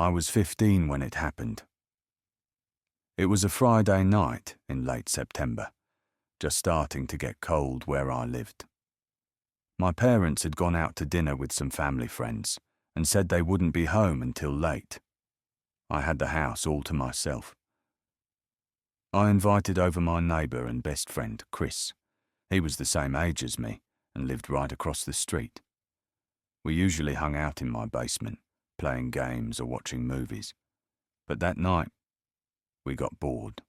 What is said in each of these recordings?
I was 15 when it happened. It was a Friday night in late September, just starting to get cold where I lived. My parents had gone out to dinner with some family friends and said they wouldn't be home until late. I had the house all to myself. I invited over my neighbour and best friend, Chris. He was the same age as me and lived right across the street. We usually hung out in my basement, playing games or watching movies. But that night, we got bored.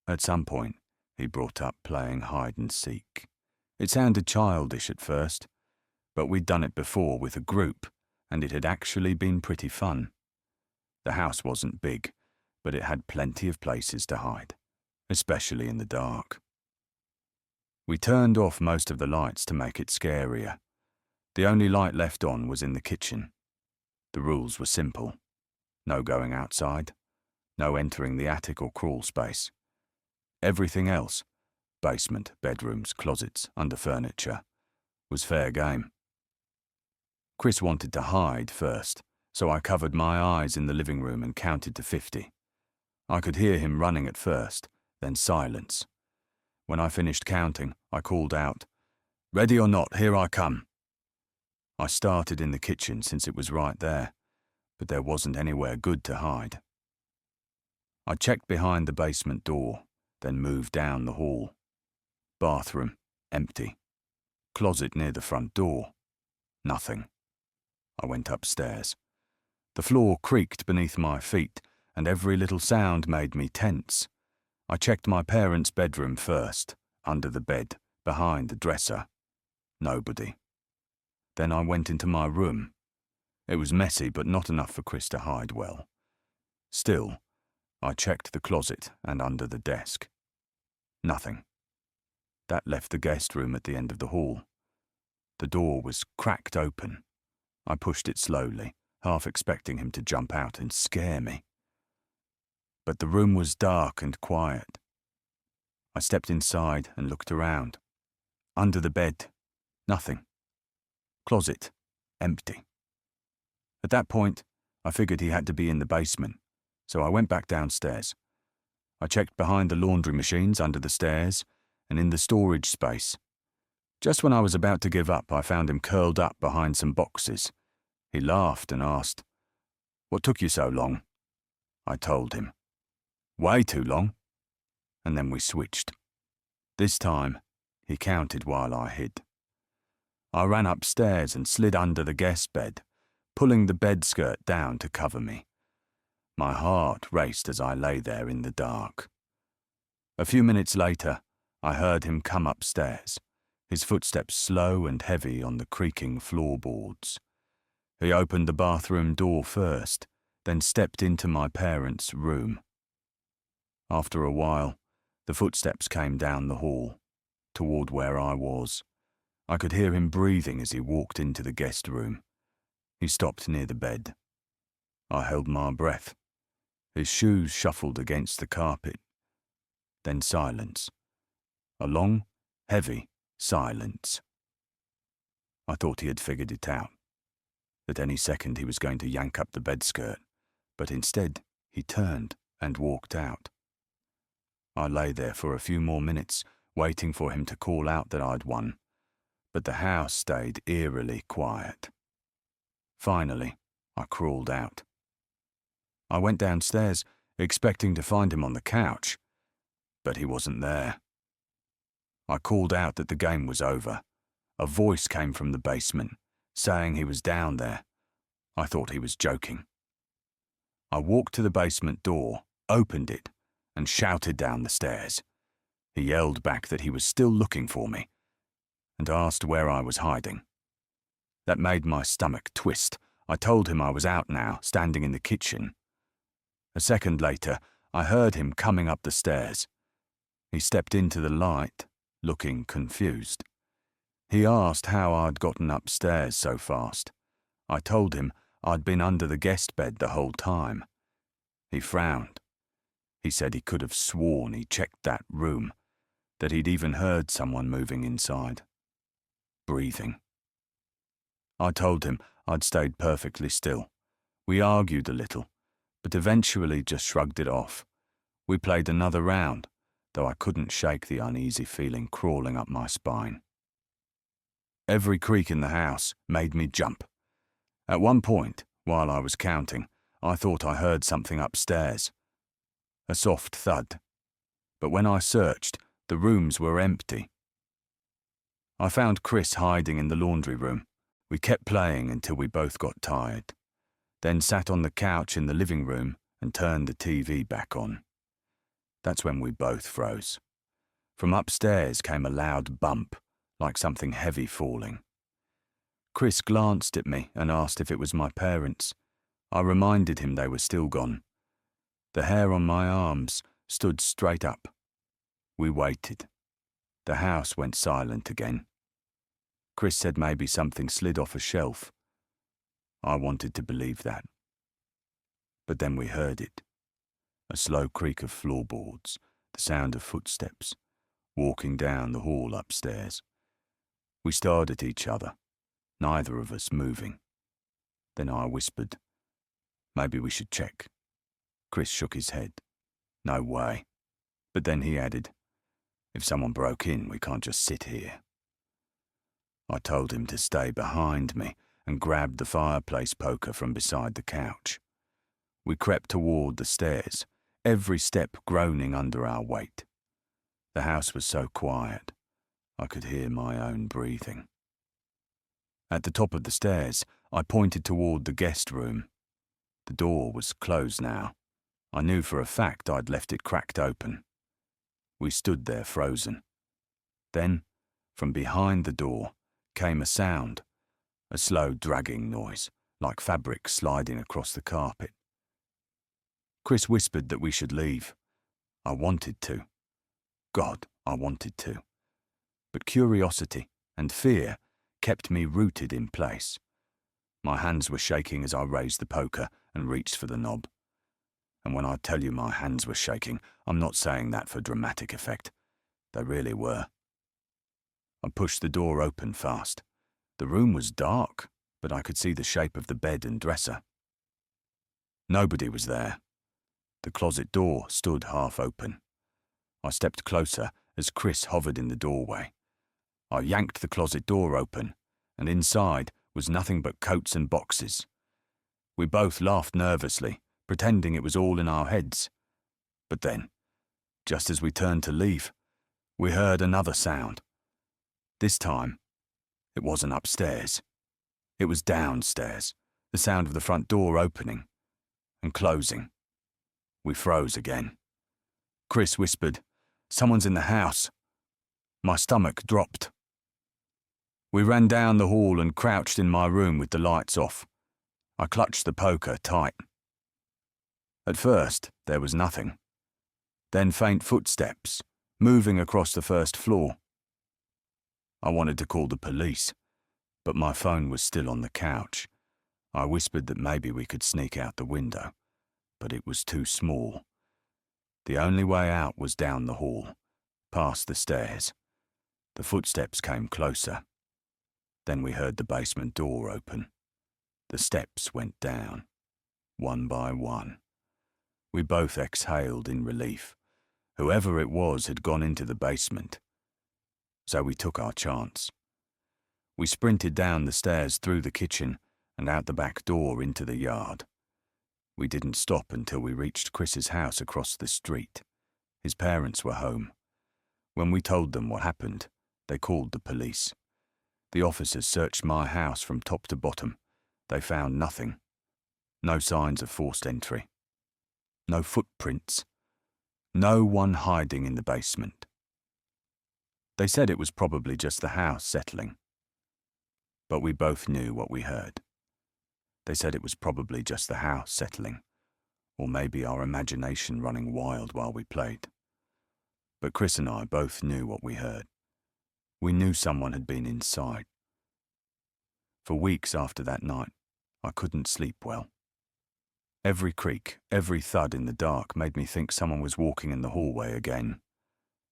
At some point, he brought up playing hide and seek. It sounded childish at first, but we'd done it before with a group, and it had actually been pretty fun. The house wasn't big, but it had plenty of places to hide, especially in the dark. We turned off most of the lights to make it scarier. The only light left on was in the kitchen. The rules were simple. No going outside, no entering the attic or crawl space. Everything else, basement, bedrooms, closets, under furniture, was fair game. Chris wanted to hide first, so I covered my eyes in the living room and counted to 50. I could hear him running at first, then silence. When I finished counting, I called out, "Ready or not, here I come." I started in the kitchen since it was right there, but there wasn't anywhere good to hide. I checked behind the basement door, then moved down the hall. Bathroom, empty. Closet near the front door, nothing. I went upstairs. The floor creaked beneath my feet, and every little sound made me tense. I checked my parents' bedroom first, under the bed, behind the dresser. Nobody. Then I went into my room. It was messy, but not enough for Chris to hide well. Still, I checked the closet and under the desk. Nothing. That left the guest room at the end of the hall. The door was cracked open. I pushed it slowly, half expecting him to jump out and scare me. But the room was dark and quiet. I stepped inside and looked around. Under the bed, nothing. Closet, empty. At that point, I figured he had to be in the basement, so I went back downstairs. I checked behind the laundry machines under the stairs and in the storage space. Just when I was about to give up, I found him curled up behind some boxes. He laughed and asked, "What took you so long?" I told him. "Way too long." And then we switched. This time, he counted while I hid. I ran upstairs and slid under the guest bed, pulling the bed skirt down to cover me. My heart raced as I lay there in the dark. A few minutes later, I heard him come upstairs, his footsteps slow and heavy on the creaking floorboards. He opened the bathroom door first, then stepped into my parents' room. After a while, the footsteps came down the hall, toward where I was. I could hear him breathing as he walked into the guest room. He stopped near the bed. I held my breath. His shoes shuffled against the carpet. Then silence. A long, heavy silence. I thought he had figured it out, that any second he was going to yank up the bed skirt, but instead he turned and walked out. I lay there for a few more minutes, waiting for him to call out that I'd won, but the house stayed eerily quiet. Finally, I crawled out. I went downstairs, expecting to find him on the couch, but he wasn't there. I called out that the game was over. A voice came from the basement, saying he was down there. I thought he was joking. I walked to the basement door, opened it, and shouted down the stairs. He yelled back that he was still looking for me, and asked where I was hiding. That made my stomach twist. I told him I was out now, standing in the kitchen. A second later, I heard him coming up the stairs. He stepped into the light, looking confused. He asked how I'd gotten upstairs so fast. I told him I'd been under the guest bed the whole time. He frowned. He said he could have sworn he checked that room, that he'd even heard someone moving inside. Breathing. I told him I'd stayed perfectly still, We argued a little, but eventually just shrugged it off. We played another round, though I couldn't shake the uneasy feeling crawling up my spine. Every creak in the house made me jump. At one point, while I was counting, I thought I heard something upstairs. A soft thud. But when I searched, the rooms were empty. I found Chris hiding in the laundry room. We kept playing until we both got tired, then sat on the couch in the living room and turned the TV back on. That's when we both froze. From upstairs came a loud bump, like something heavy falling. Chris glanced at me and asked if it was my parents. I reminded him they were still gone. The hair on my arms stood straight up. We waited. The house went silent again. Chris said maybe something slid off a shelf. I wanted to believe that. But then we heard it. A slow creak of floorboards, the sound of footsteps, walking down the hall upstairs. We stared at each other, neither of us moving. Then I whispered, "Maybe we should check." Chris shook his head. "No way." But then he added, "If someone broke in, we can't just sit here." I told him to stay behind me and grabbed the fireplace poker from beside the couch. We crept toward the stairs, every step groaning under our weight. The house was so quiet, I could hear my own breathing. At the top of the stairs, I pointed toward the guest room. The door was closed now. I knew for a fact I'd left it cracked open. We stood there frozen. Then, from behind the door, came a sound, a slow dragging noise, like fabric sliding across the carpet. Chris whispered that we should leave. I wanted to. God, I wanted to. But curiosity and fear kept me rooted in place. My hands were shaking as I raised the poker and reached for the knob. And when I tell you my hands were shaking, I'm not saying that for dramatic effect. They really were. I pushed the door open fast. The room was dark, but I could see the shape of the bed and dresser. Nobody was there. The closet door stood half open. I stepped closer as Chris hovered in the doorway. I yanked the closet door open, and inside was nothing but coats and boxes. We both laughed nervously, pretending it was all in our heads. But then, just as we turned to leave, we heard another sound. This time, it wasn't upstairs. It was downstairs, the sound of the front door opening and closing. We froze again. Chris whispered, "Someone's in the house." My stomach dropped. We ran down the hall and crouched in my room with the lights off. I clutched the poker tight. At first, there was nothing. Then faint footsteps, moving across the first floor. I wanted to call the police, but my phone was still on the couch. I whispered that maybe we could sneak out the window, but it was too small. The only way out was down the hall, past the stairs. The footsteps came closer. Then we heard the basement door open. The steps went down, one by one. We both exhaled in relief. Whoever it was had gone into the basement. So we took our chance. We sprinted down the stairs through the kitchen and out the back door into the yard. We didn't stop until we reached Chris's house across the street. His parents were home. When we told them what happened, they called the police. The officers searched my house from top to bottom. They found nothing. No signs of forced entry. No footprints. No one hiding in the basement. They said it was probably just the house settling. But we both knew what we heard. They said it was probably just the house settling, or maybe our imagination running wild while we played. But Chris and I both knew what we heard. We knew someone had been inside. For weeks after that night, I couldn't sleep well. Every creak, every thud in the dark made me think someone was walking in the hallway again.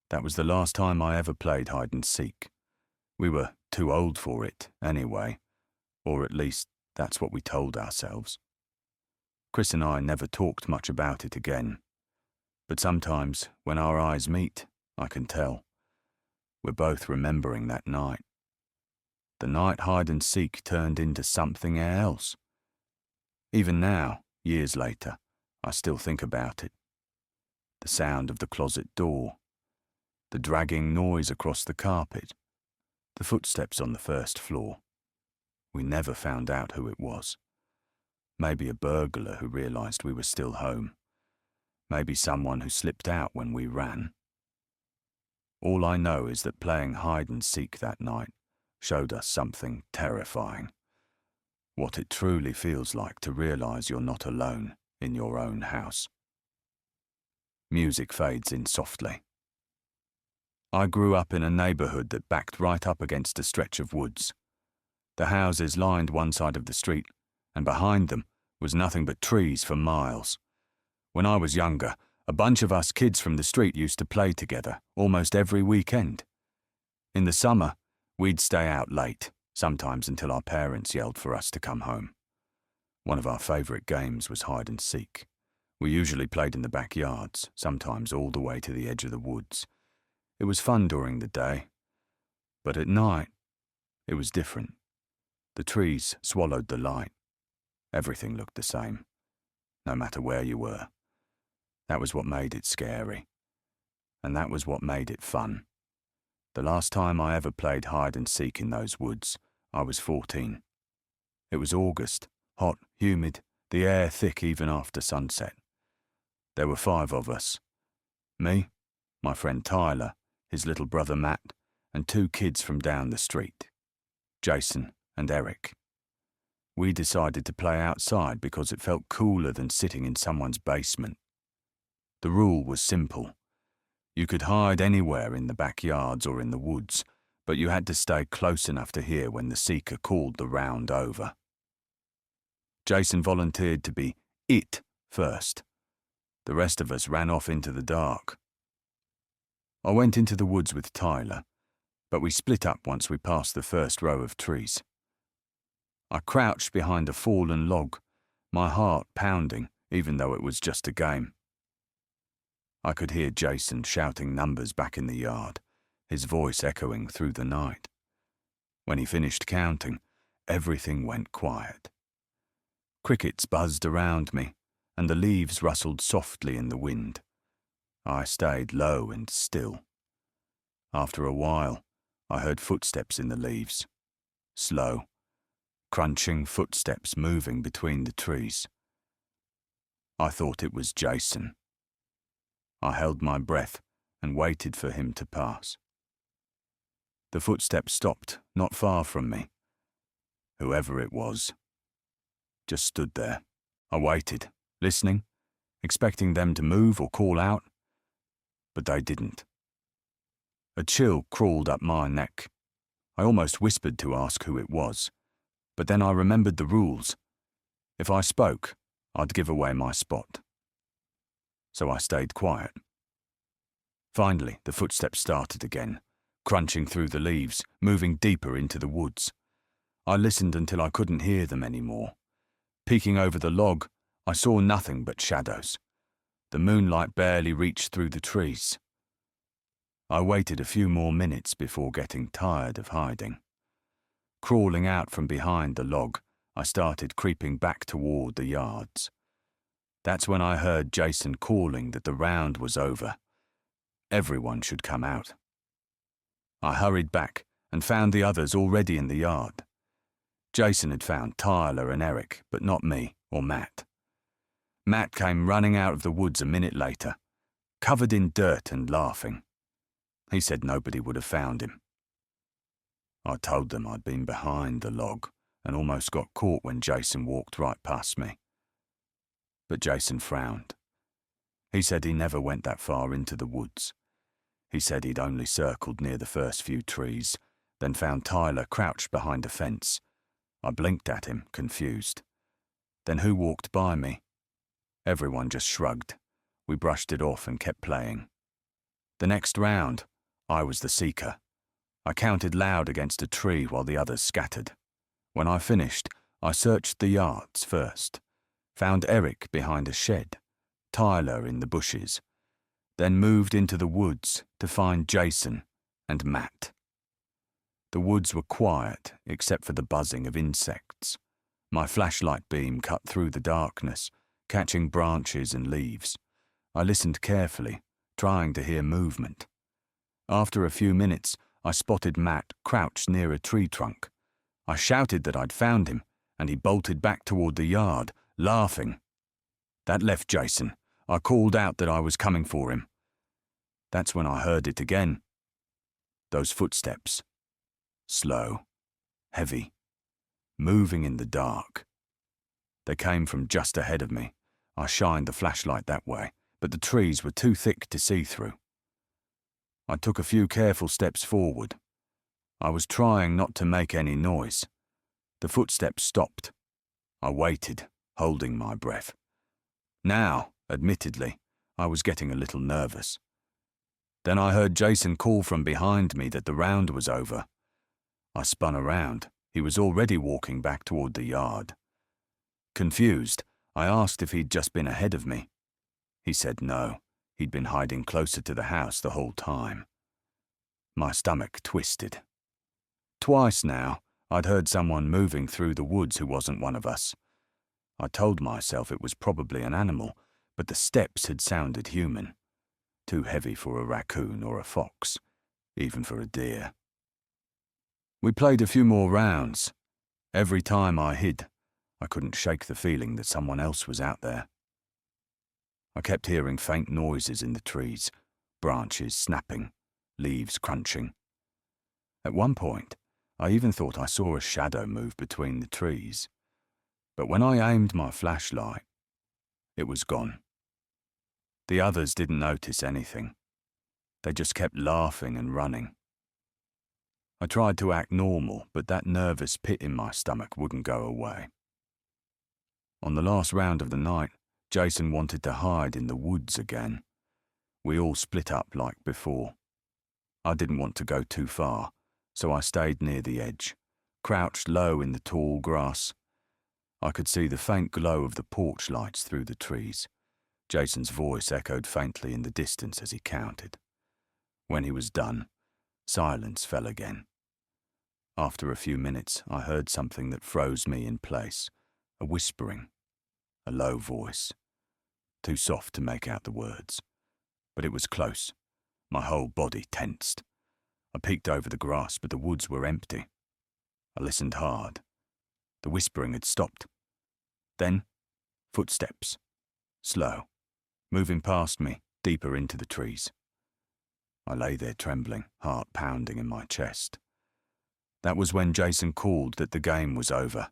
That was the last time I ever played hide and seek. We were too old for it, anyway, or at least that's what we told ourselves. Chris and I never talked much about it again. But sometimes, when our eyes meet, I can tell. We're both remembering that night. The night hide-and-seek turned into something else. Even now, years later, I still think about it. The sound of the closet door, the dragging noise across the carpet, the footsteps on the first floor. We never found out who it was. Maybe a burglar who realized we were still home. Maybe someone who slipped out when we ran. All I know is that playing hide-and-seek that night showed us something terrifying. What it truly feels like to realize you're not alone in your own house. Music fades in softly. I grew up in a neighborhood that backed right up against a stretch of woods. The houses lined one side of the street, and behind them was nothing but trees for miles. When I was younger, a bunch of us kids from the street used to play together almost every weekend. In the summer, we'd stay out late, sometimes until our parents yelled for us to come home. One of our favorite games was hide and seek. We usually played in the backyards, sometimes all the way to the edge of the woods. It was fun during the day, but at night, it was different. The trees swallowed the light. Everything looked the same, no matter where you were. That was what made it scary. And that was what made it fun. The last time I ever played hide and seek in those woods, I was 14. It was August, hot, humid, the air thick even after sunset. There were 5 of us. Me, my friend Tyler, his little brother Matt, and 2 kids from down the street, Jason and Eric. We decided to play outside because it felt cooler than sitting in someone's basement. The rule was simple. You could hide anywhere in the backyards or in the woods, but you had to stay close enough to hear when the seeker called the round over. Jason volunteered to be it first. The rest of us ran off into the dark. I went into the woods with Tyler, but we split up once we passed the first row of trees. I crouched behind a fallen log, my heart pounding, even though it was just a game. I could hear Jason shouting numbers back in the yard, his voice echoing through the night. When he finished counting, everything went quiet. Crickets buzzed around me, and the leaves rustled softly in the wind. I stayed low and still. After a while, I heard footsteps in the leaves. Slow, crunching footsteps moving between the trees. I thought it was Jason. I held my breath and waited for him to pass. The footsteps stopped not far from me. Whoever it was just stood there. I waited, listening, expecting them to move or call out, but they didn't. A chill crawled up my neck. I almost whispered to ask who it was, but then I remembered the rules. If I spoke, I'd give away my spot. So I stayed quiet. Finally, the footsteps started again, crunching through the leaves, moving deeper into the woods. I listened until I couldn't hear them anymore. Peeking over the log, I saw nothing but shadows. The moonlight barely reached through the trees. I waited a few more minutes before getting tired of hiding. Crawling out from behind the log, I started creeping back toward the yards. That's when I heard Jason calling that the round was over. Everyone should come out. I hurried back and found the others already in the yard. Jason had found Tyler and Eric, but not me or Matt. Matt came running out of the woods a minute later, covered in dirt and laughing. He said nobody would have found him. I told them I'd been behind the log and almost got caught when Jason walked right past me. But Jason frowned. He said he never went that far into the woods. He said he'd only circled near the first few trees, then found Tyler crouched behind a fence. I blinked at him, confused. Then who walked by me? Everyone just shrugged. We brushed it off and kept playing. The next round, I was the seeker. I counted loud against a tree while the others scattered. When I finished, I searched the yards first. found Eric behind a shed, Tyler in the bushes, then moved into the woods to find Jason and Matt. The woods were quiet except for the buzzing of insects. My flashlight beam cut through the darkness, catching branches and leaves. I listened carefully, trying to hear movement. After a few minutes, I spotted Matt crouched near a tree trunk. I shouted that I'd found him, and he bolted back toward the yard, laughing. That left Jason. I called out that I was coming for him. That's when I heard it again. Those footsteps. Slow, heavy, moving in the dark. They came from just ahead of me. I shined the flashlight that way, but the trees were too thick to see through. I took a few careful steps forward. I was trying not to make any noise. The footsteps stopped. I waited, holding my breath. Now, admittedly, I was getting a little nervous. Then I heard Jason call from behind me that the round was over. I spun around. He was already walking back toward the yard. Confused, I asked if he'd just been ahead of me. He said no. He'd been hiding closer to the house the whole time. My stomach twisted. Twice now, I'd heard someone moving through the woods who wasn't one of us. I told myself it was probably an animal, but the steps had sounded human. Too heavy for a raccoon or a fox, even for a deer. We played a few more rounds. Every time I hid, I couldn't shake the feeling that someone else was out there. I kept hearing faint noises in the trees, branches snapping, leaves crunching. At one point, I even thought I saw a shadow move between the trees. But when I aimed my flashlight, it was gone. The others didn't notice anything. They just kept laughing and running. I tried to act normal, but that nervous pit in my stomach wouldn't go away. On the last round of the night, Jason wanted to hide in the woods again. We all split up like before. I didn't want to go too far, so I stayed near the edge, crouched low in the tall grass. I could see the faint glow of the porch lights through the trees. Jason's voice echoed faintly in the distance as he counted. When he was done, silence fell again. After a few minutes, I heard something that froze me in place, a whispering, a low voice, too soft to make out the words. But it was close. My whole body tensed. I peeked over the grass, but the woods were empty. I listened hard. The whispering had stopped. Then, footsteps, slow, moving past me, deeper into the trees. I lay there trembling, heart pounding in my chest. That was when Jason called that the game was over.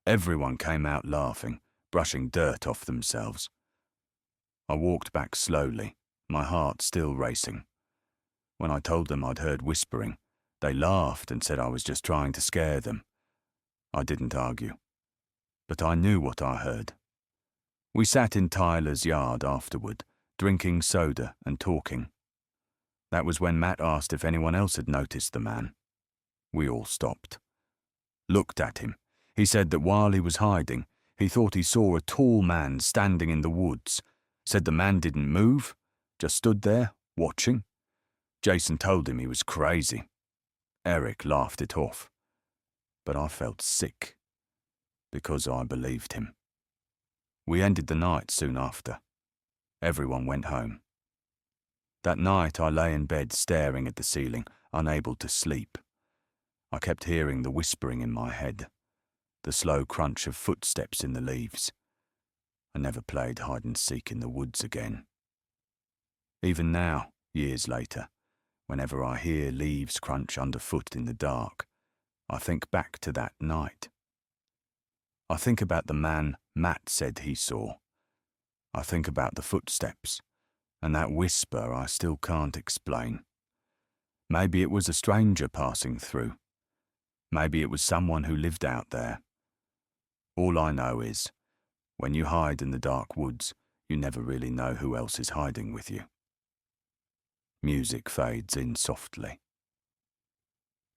Everyone came out laughing, brushing dirt off themselves. I walked back slowly, my heart still racing. When I told them I'd heard whispering, they laughed and said I was just trying to scare them. I didn't argue, but I knew what I heard. We sat in Tyler's yard afterward, drinking soda and talking. That was when Matt asked if anyone else had noticed the man. We all stopped. Looked at him. He said that while he was hiding, he thought he saw a tall man standing in the woods. Said the man didn't move, just stood there, watching. Jason told him he was crazy. Eric laughed it off. But I felt sick, because I believed him. We ended the night soon after. Everyone went home. That night I lay in bed staring at the ceiling, unable to sleep. I kept hearing the whispering in my head, the slow crunch of footsteps in the leaves. I never played hide and seek in the woods again. Even now, years later, whenever I hear leaves crunch underfoot in the dark, I think back to that night. I think about the man Matt said he saw. I think about the footsteps, and that whisper I still can't explain. Maybe it was a stranger passing through. Maybe it was someone who lived out there. All I know is, when you hide in the dark woods, you never really know who else is hiding with you. Music fades in softly.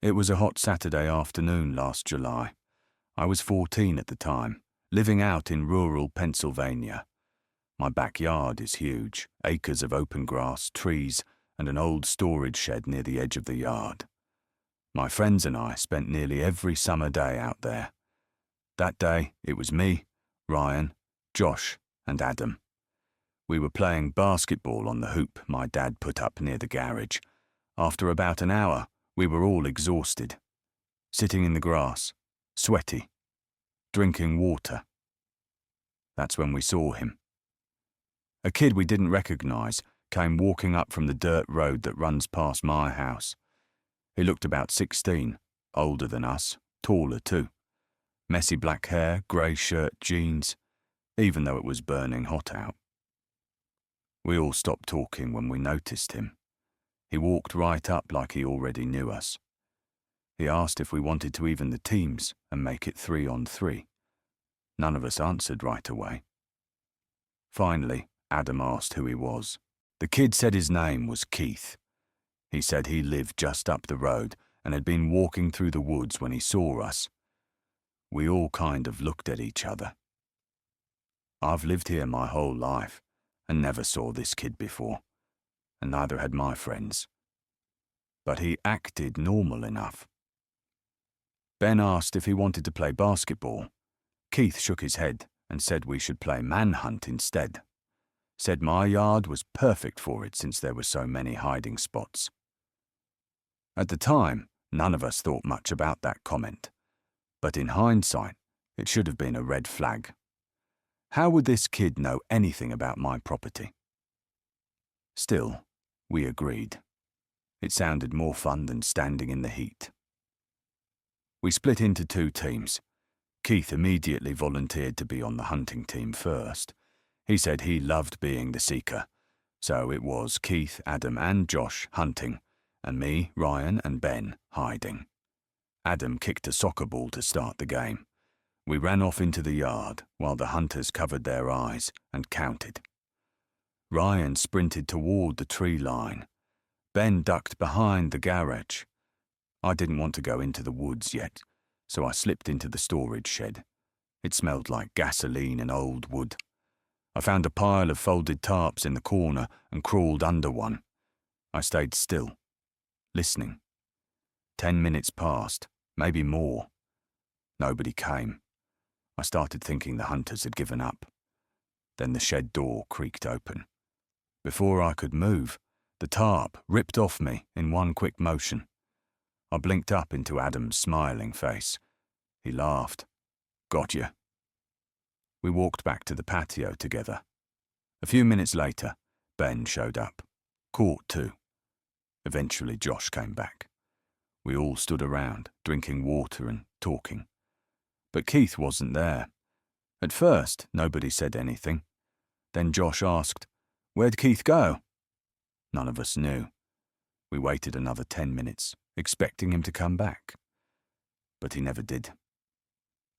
It was a hot Saturday afternoon last July. I was 14 at the time, living out in rural Pennsylvania. My backyard is huge, acres of open grass, trees, and an old storage shed near the edge of the yard. My friends and I spent nearly every summer day out there. That day, it was me, Ryan, Josh, and Adam. We were playing basketball on the hoop my dad put up near the garage. After about an hour, we were all exhausted, sitting in the grass, sweaty, drinking water. That's when we saw him. A kid we didn't recognize came walking up from the dirt road that runs past my house. He looked about 16, older than us, taller too. Messy black hair, grey shirt, jeans, even though it was burning hot out. We all stopped talking when we noticed him. He walked right up like he already knew us. He asked if we wanted to even the teams and make it 3-on-3. None of us answered right away. Finally, Adam asked who he was. The kid said his name was Keith. He said he lived just up the road and had been walking through the woods when he saw us. We all kind of looked at each other. I've lived here my whole life and never saw this kid before, and neither had my friends. But he acted normal enough. Ben asked if he wanted to play basketball. Keith shook his head and said we should play manhunt instead. Said my yard was perfect for it since there were so many hiding spots. At the time, none of us thought much about that comment, but in hindsight, it should have been a red flag. How would this kid know anything about my property? Still, we agreed. It sounded more fun than standing in the heat. We split into 2 teams. Keith immediately volunteered to be on the hunting team first. He said he loved being the seeker, so it was Keith, Adam, and Josh hunting, and me, Ryan, and Ben hiding. Adam kicked a soccer ball to start the game. We ran off into the yard while the hunters covered their eyes and counted. Ryan sprinted toward the tree line. Ben ducked behind the garage. I didn't want to go into the woods yet, so I slipped into the storage shed. It smelled like gasoline and old wood. I found a pile of folded tarps in the corner and crawled under one. I stayed still, listening. 10 minutes passed, maybe more. Nobody came. I started thinking the hunters had given up. Then the shed door creaked open. Before I could move, the tarp ripped off me in one quick motion. I blinked up into Adam's smiling face. He laughed. "Gotcha." We walked back to the patio together. A few minutes later, Ben showed up. Caught too. Eventually Josh came back. We all stood around, drinking water and talking. But Keith wasn't there. At first, nobody said anything. Then Josh asked, "Where'd Keith go?" None of us knew. We waited another 10 minutes, expecting him to come back. But he never did.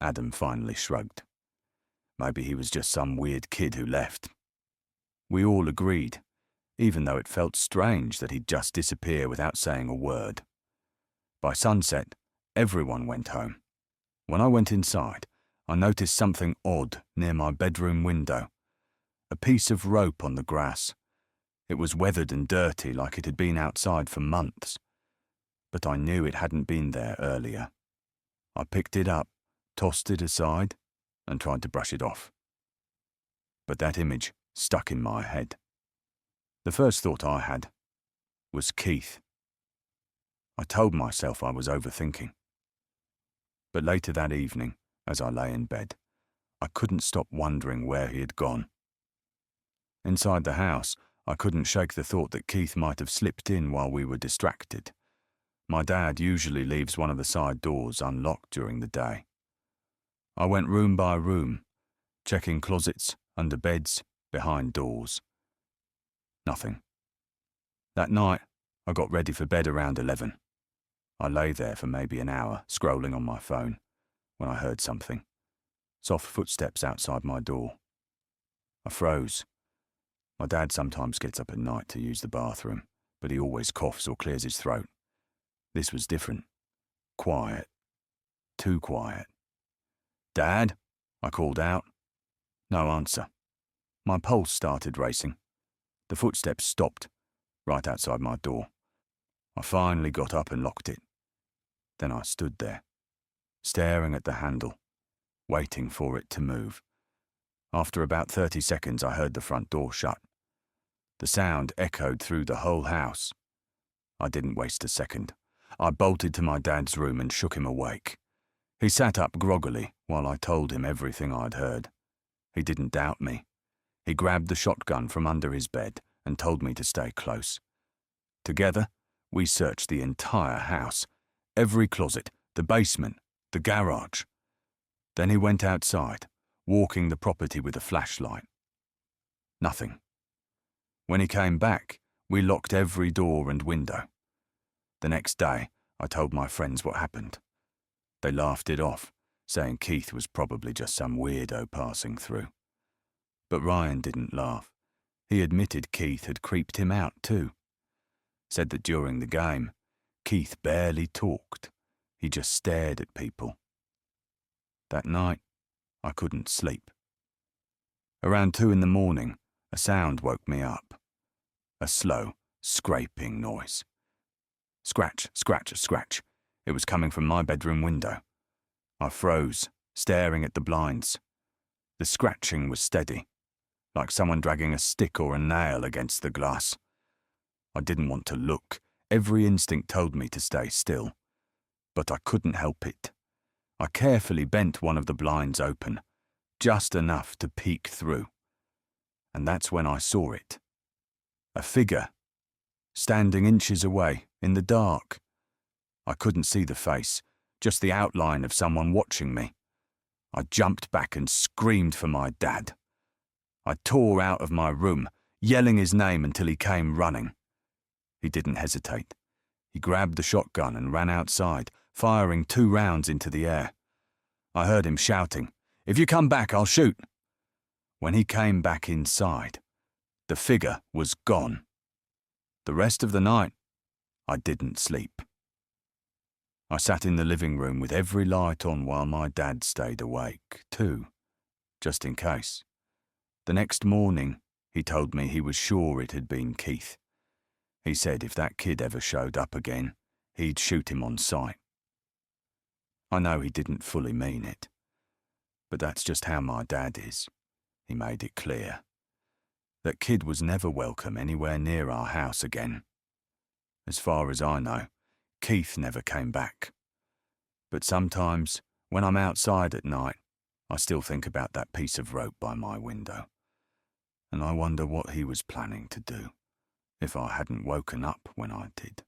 Adam finally shrugged. Maybe he was just some weird kid who left. We all agreed, even though it felt strange that he'd just disappear without saying a word. By sunset, everyone went home. When I went inside, I noticed something odd near my bedroom window. A piece of rope on the grass. It was weathered and dirty like it had been outside for months. But I knew it hadn't been there earlier. I picked it up, tossed it aside, and tried to brush it off. But that image stuck in my head. The first thought I had was Keith. I told myself I was overthinking. But later that evening, as I lay in bed, I couldn't stop wondering where he had gone. Inside the house, I couldn't shake the thought that Keith might have slipped in while we were distracted. My dad usually leaves one of the side doors unlocked during the day. I went room by room, checking closets, under beds, behind doors. Nothing. That night, I got ready for bed around 11. I lay there for maybe an hour, scrolling on my phone, when I heard something. Soft footsteps outside my door. I froze. My dad sometimes gets up at night to use the bathroom, but he always coughs or clears his throat. This was different. Quiet. Too quiet. "Dad?" I called out. No answer. My pulse started racing. The footsteps stopped, right outside my door. I finally got up and locked it. Then I stood there, staring at the handle, waiting for it to move. After about 30 seconds, I heard the front door shut. The sound echoed through the whole house. I didn't waste a second. I bolted to my dad's room and shook him awake. He sat up groggily while I told him everything I'd heard. He didn't doubt me. He grabbed the shotgun from under his bed and told me to stay close. Together, we searched the entire house, every closet, the basement, the garage. Then he went outside, walking the property with a flashlight. Nothing. When he came back, we locked every door and window. The next day, I told my friends what happened. They laughed it off, saying Keith was probably just some weirdo passing through. But Ryan didn't laugh. He admitted Keith had creeped him out too. Said that during the game, Keith barely talked. He just stared at people. That night, I couldn't sleep. Around 2 a.m, a sound woke me up. A slow, scraping noise. Scratch, scratch, scratch. It was coming from my bedroom window. I froze, staring at the blinds. The scratching was steady, like someone dragging a stick or a nail against the glass. I didn't want to look. Every instinct told me to stay still. But I couldn't help it. I carefully bent one of the blinds open, just enough to peek through. And that's when I saw it. A figure, standing inches away, in the dark. I couldn't see the face, just the outline of someone watching me. I jumped back and screamed for my dad. I tore out of my room, yelling his name until he came running. He didn't hesitate. He grabbed the shotgun and ran outside, firing 2 rounds into the air. I heard him shouting, "If you come back, I'll shoot." When he came back inside, the figure was gone. The rest of the night, I didn't sleep. I sat in the living room with every light on while my dad stayed awake, too, just in case. The next morning, he told me he was sure it had been Keith. He said if that kid ever showed up again, he'd shoot him on sight. I know he didn't fully mean it, but that's just how my dad is. He made it clear. That kid was never welcome anywhere near our house again. As far as I know, Keith never came back. But sometimes, when I'm outside at night, I still think about that piece of rope by my window. And I wonder what he was planning to do, if I hadn't woken up when I did.